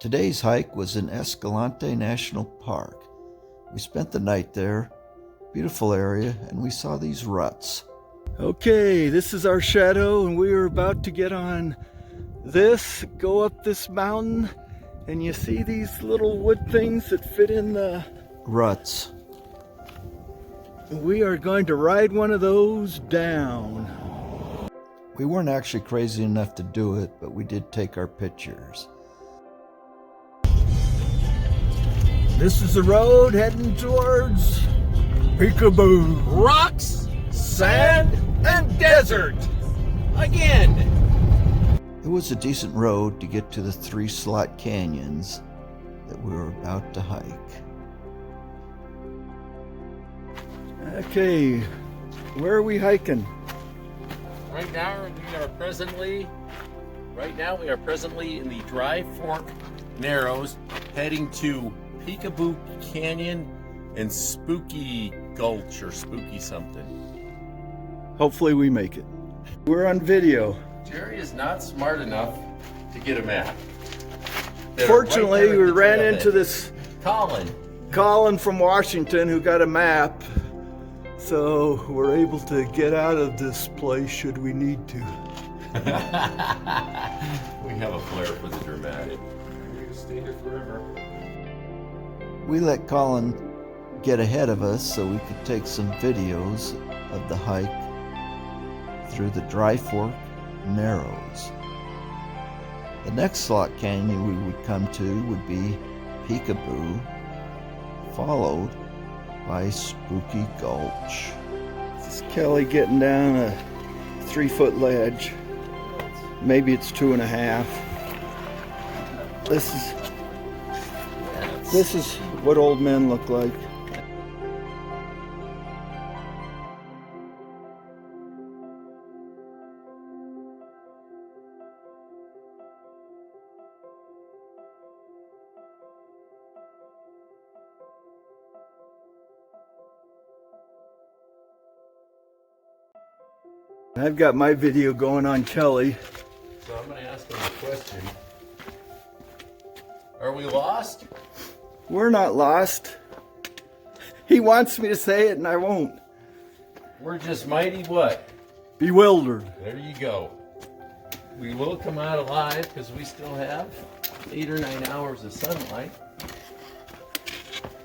Today's hike was in Escalante National Park. We spent the night there. Beautiful area, and we saw these ruts. Okay, this is our shadow, and we are about to get on this, go up this mountain, and you see these little wood things that fit in the ruts. We are going to ride one of those down. We weren't actually crazy enough to do it, but we did take our pictures. This is the road heading towards Peekaboo. Rocks, sand, and desert. Again. It was a decent road to get to the 3 slot canyons that we were about to hike. Okay, where are we hiking? Right now we are presently in the Dry Fork Narrows, heading to Peekaboo Canyon and Spooky Gulch or Spooky something. Hopefully we make it. We're on video. Jerry is not smart enough to get a map. Fortunately, right we ran into this Colin from Washington who got a map. So we're able to get out of this place should we need to. We have a flair for the dramatic. We're gonna stay here forever. We let Colin get ahead of us so we could take some videos of the hike through the Dry Fork Narrows. The next slot canyon we would come to would be Peekaboo, followed by Spooky Gulch. This is Kelly getting down a 3-foot ledge. Maybe it's 2.5. This is what old men look like. I've got my video going on Kelly. So I'm going to ask him a question. Are we lost? We're not lost. He wants me to say it and I won't. We're just mighty what? Bewildered. There you go. We will come out alive because we still have 8 or 9 hours of sunlight.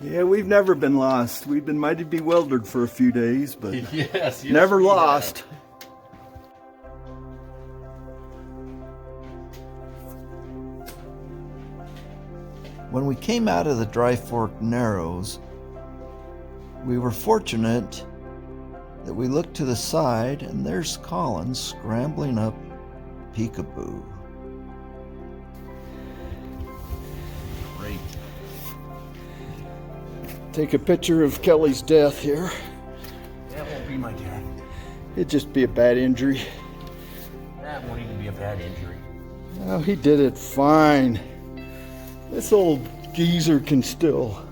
Yeah, we've never been lost. We've been mighty bewildered for a few days, but yes, never lost. When we came out of the Dry Fork Narrows, we were fortunate that we looked to the side and there's Colin scrambling up Peekaboo. Great. Take a picture of Kelly's death here. That won't be my death. It'd just be a bad injury. That won't even be a bad injury. Oh, he did it fine. This old geezer can still.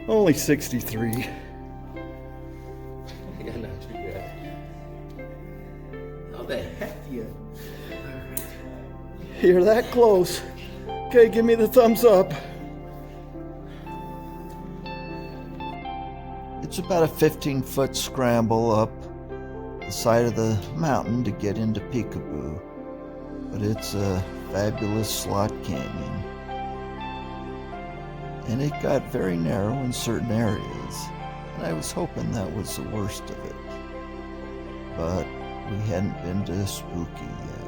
Only 63. Yeah, not too bad. How the heck do you? You're that close. Okay, give me the thumbs up. It's about a 15-foot scramble up the side of the mountain to get into Peekaboo, but it's a fabulous slot canyon. And it got very narrow in certain areas, and I was hoping that was the worst of it. But we hadn't been to Spooky yet.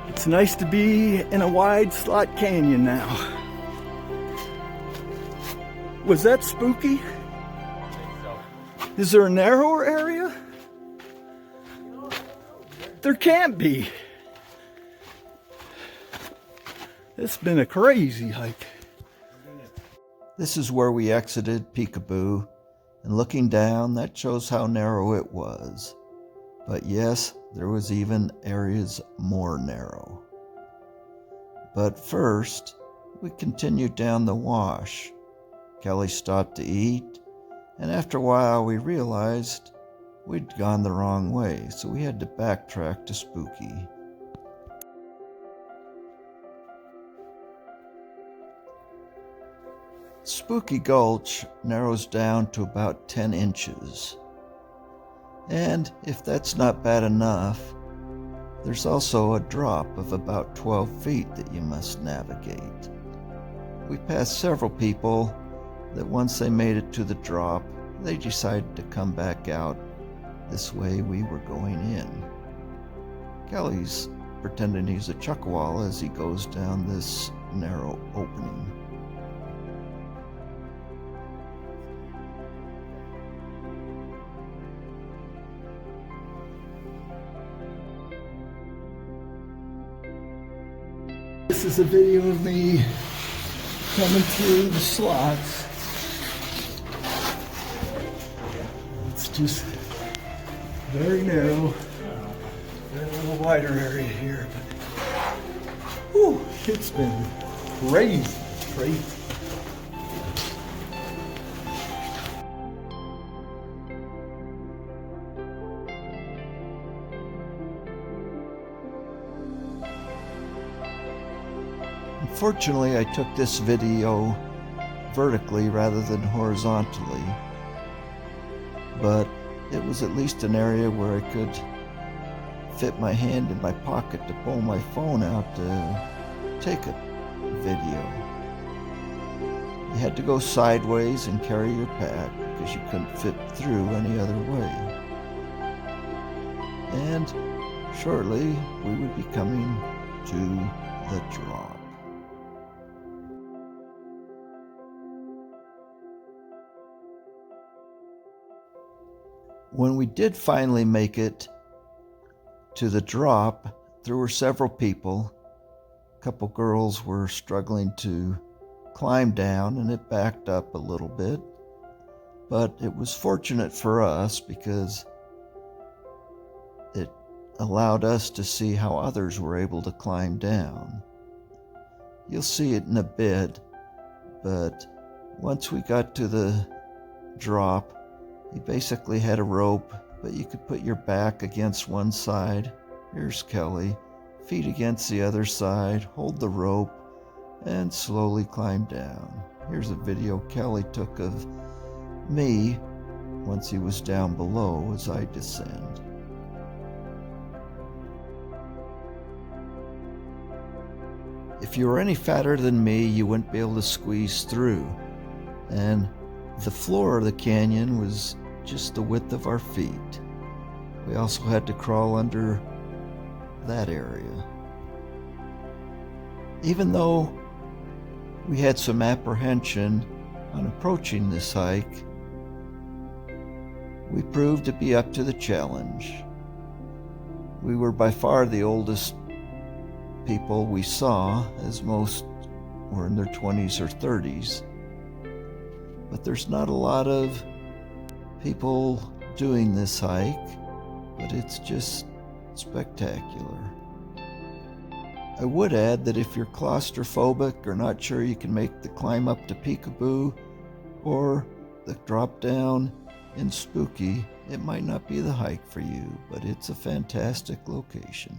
It's nice to be in a wide slot canyon now. Was that spooky? Is there a narrower area? There can't be. It's been a crazy hike. This is where we exited Peekaboo, and looking down, that shows how narrow it was. But yes, there was even areas more narrow. But first, we continued down the wash. Kelly stopped to eat, and after a while we realized we'd gone the wrong way, so we had to backtrack to Spooky. Spooky Gulch narrows down to about 10 inches. And if that's not bad enough, there's also a drop of about 12 feet that you must navigate. We passed several people that once they made it to the drop, they decided to come back out this way we were going in. Kelly's pretending he's a chuckwalla as he goes down this narrow opening. This is a video of me coming through the slots. It's just very narrow. Got a little wider area here, but whew, it's been crazy. Unfortunately, I took this video vertically rather than horizontally, but it was at least an area where I could fit my hand in my pocket to pull my phone out to take a video. You had to go sideways and carry your pack because you couldn't fit through any other way. And shortly we would be coming to the drop. When we did finally make it to the drop, there were several people. A couple girls were struggling to climb down and it backed up a little bit. But it was fortunate for us because it allowed us to see how others were able to climb down. You'll see it in a bit, but once we got to the drop, you basically had a rope, but you could put your back against one side. Here's Kelly. Feet against the other side, hold the rope, and slowly climb down. Here's a video Kelly took of me once he was down below as I descend. If you were any fatter than me, you wouldn't be able to squeeze through. And the floor of the canyon was just the width of our feet. We also had to crawl under that area. Even though we had some apprehension on approaching this hike, we proved to be up to the challenge. We were by far the oldest people we saw, as most were in their 20s or 30s. But there's not a lot of people doing this hike, but it's just spectacular. I would add that if you're claustrophobic or not sure you can make the climb up to Peekaboo or the drop down in Spooky, it might not be the hike for you, but it's a fantastic location.